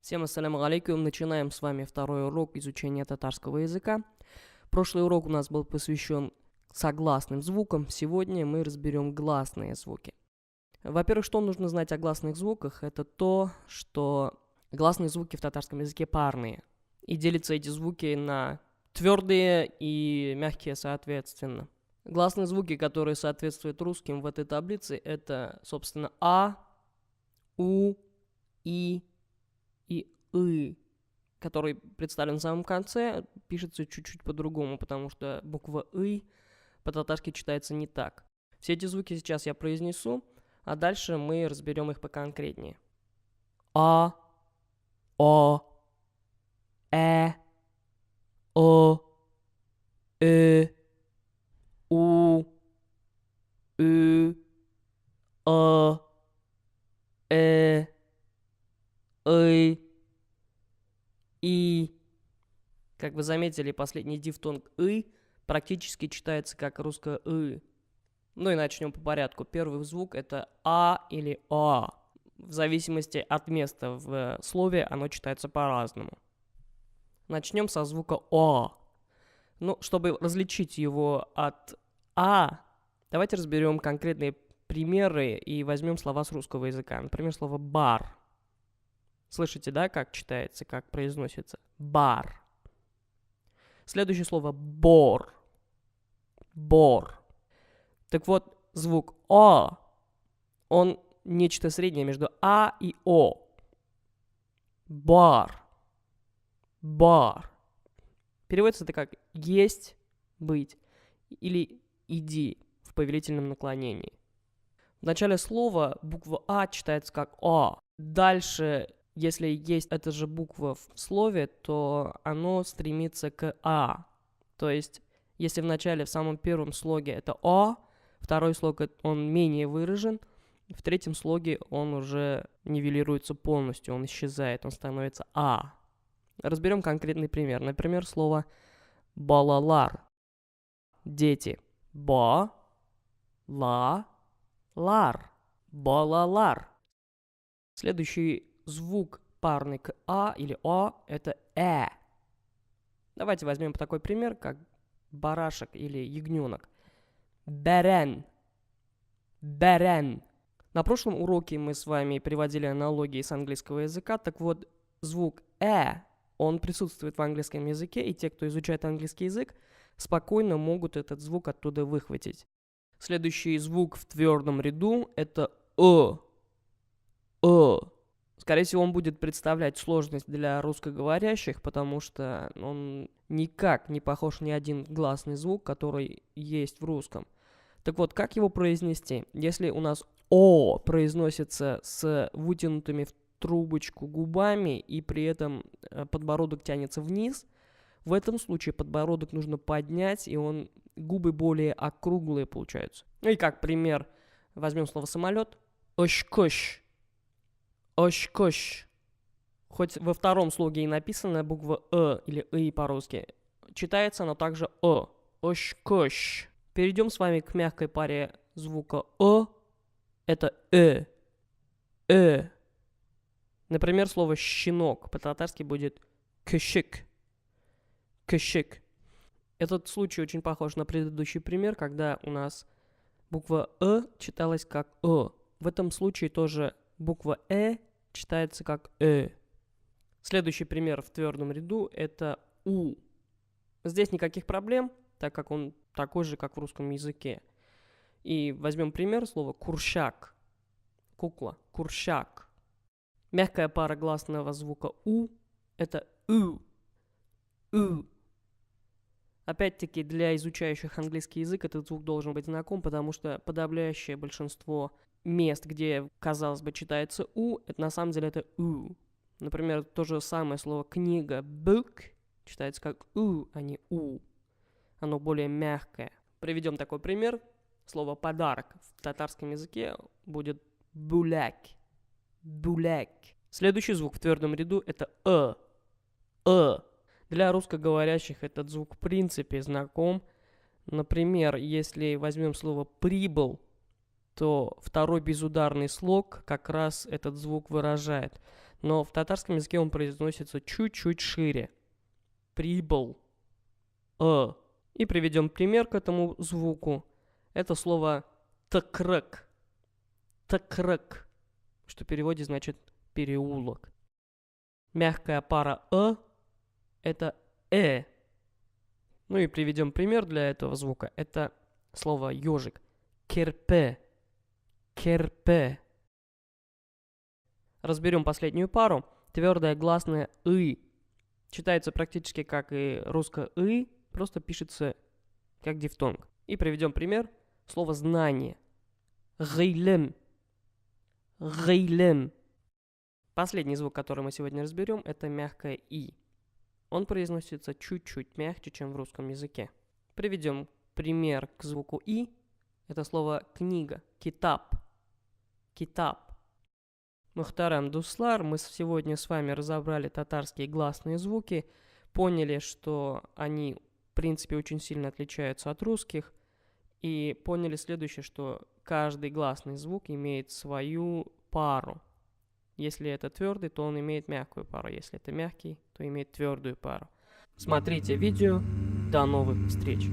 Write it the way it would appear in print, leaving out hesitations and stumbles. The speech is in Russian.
Всем ассаляму алейкум. Начинаем с вами второй урок изучения татарского языка. Прошлый урок у нас был посвящен согласным звукам. Сегодня мы разберем гласные звуки. Во-первых, что нужно знать о гласных звуках? Это то, что гласные звуки в татарском языке парные. И делятся эти звуки на твердые и мягкие соответственно. Гласные звуки, которые соответствуют русским в этой таблице, это, собственно, А, У, И и «ы», который представлен в самом конце, пишется чуть-чуть по-другому, потому что буква «ы» по-татарски читается не так. Все эти звуки сейчас я произнесу, а дальше мы разберем их поконкретнее. А, О, О, У, А, Ы, И. Как вы заметили, последний дифтонг «ы» практически читается как русское «ы». Ну и начнем по порядку. Первый звук это «а» или «а». В зависимости от места в слове оно читается по-разному. Начнем со звука «о». Ну, чтобы различить его от «а», давайте разберем конкретные примеры и возьмем слова с русского языка. Например, слово «бар». Слышите, да, как читается, как произносится? «Бар». Следующее слово «бор». Бор. Так вот, звук «о», он нечто среднее между «а» и «о». Бар. Бар. Переводится это как «есть», «быть» или «иди» в повелительном наклонении. В начале слова буква «а» читается как «о». Дальше, если есть эта же буква в слове, то оно стремится к «а». То есть, если в начале, в самом первом слоге это «о», второй слог он менее выражен, в третьем слоге он уже нивелируется полностью, он исчезает, он становится «а». Разберем конкретный пример. Например, слово «балалар». Дети. Ба-ла-лар. Балалар. Следующий звук парный к «а» или «о» — это «э». Давайте возьмем такой пример, как барашек или ягненок. Берен. Берен. На прошлом уроке мы с вами приводили аналогии с английского языка. Так вот, звук он присутствует в английском языке, и те, кто изучает английский язык, спокойно могут этот звук оттуда выхватить. Следующий звук в твердом ряду – это Скорее всего, он будет представлять сложность для русскоговорящих, потому что он никак не похож ни один гласный звук, который есть в русском. Так вот, как его произнести? Если у нас «о» произносится с вытянутыми в трубочку губами, и при этом подбородок тянется вниз, в этом случае подбородок нужно поднять, и губы более округлые получаются. Ну и как пример, возьмем слово «самолет». Ощкощ. Ощкощ. Хоть во втором слоге и написана буква или «ы» по-русски, читается она также «о». Ощкощ. Перейдем с вами к мягкой паре звука «о». Это Например, слово «щенок» по-татарски будет «кышик». Кышик. Этот случай очень похож на предыдущий пример, когда у нас буква читалась как В этом случае тоже буква читается как Следующий пример в твердом ряду это «у». Здесь никаких проблем, так как он такой же, как в русском языке. И возьмем пример слова «куршак». Кукла. Куршак. Мягкая пара гласного звука «у» – это «у». Опять-таки, для изучающих английский язык этот звук должен быть знаком, потому что подавляющее большинство мест, где, казалось бы, читается «у», это на самом деле это «у». Например, то же самое слово «книга» «book» читается как «у», а не «у». Оно более мягкое. Приведем такой пример. Слово «подарок» в татарском языке будет «буляк». Буляк. Следующий звук в твердом ряду это Для русскоговорящих этот звук в принципе знаком. Например, если возьмем слово «прибыл», то второй безударный слог как раз этот звук выражает. но в татарском языке он произносится чуть-чуть шире. Прибыл. И приведем пример к этому звуку. Это слово «такрык». «Такрык», что в переводе значит «переулок». Мягкая пара это Ну и приведем пример для этого звука. Это слово «ежик». Керпе. Керпе. Разберем последнюю пару. Твердая гласная «ы». Читается практически как и русское «ы», просто пишется как дифтонг. И приведем пример. Слово «знание». Гейлем. Гейлем. Последний звук, который мы сегодня разберем, это мягкое «и». Он произносится чуть-чуть мягче, чем в русском языке. Приведем пример к звуку «и». Это слово «книга», «китаб». «Китаб». Мухтарам дуслар, мы сегодня с вами разобрали татарские гласные звуки, поняли, что они, в принципе, очень сильно отличаются от русских, и поняли следующее, что каждый гласный звук имеет свою пару. Если это твердый, то он имеет мягкую пару. Если это мягкий, то имеет твердую пару. Смотрите видео. До новых встреч!